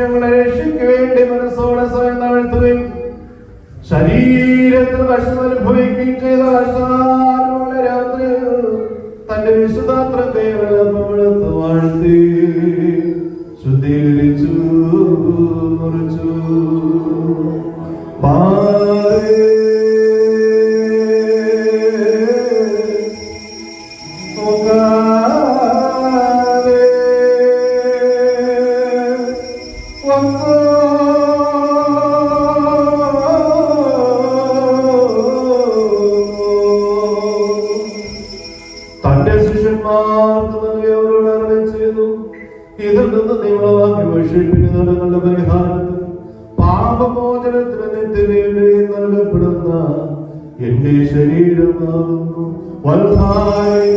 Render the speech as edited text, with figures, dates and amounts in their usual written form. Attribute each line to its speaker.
Speaker 1: ഞങ്ങളെ രക്ഷയ്ക്ക് വേണ്ടി മനസ്സോടെ സ്വയം താഴ്ത്തുകയും ശരീരത്തിൽ കഷ്ടം അനുഭവിക്കുകയും ചെയ്ത കഷ്ടകാലമുള്ള രാത്രി തന്റെ വിശുദ്ധാത്രം കൈവെള്ളത്ത് വാഴ്ത്തി ശുദ്ധീകരിച്ചു മുറിച്ചു തന്റെ ശിഷ്യന്മാർക്ക് നൽകിയവരോട് അരുളി ചെയ്തു, ഇതിൽ നിന്ന് നിങ്ങളാക്കി വശീകരിക്കുന്ന നിങ്ങളുടെ പരിഹാരത്തിന് പാപമോചനത്തിന് നിത്യതയുടെ നൽകപ്പെടുന്ന എന്റെ ശരീരമാകുന്നു. വൽഹായ്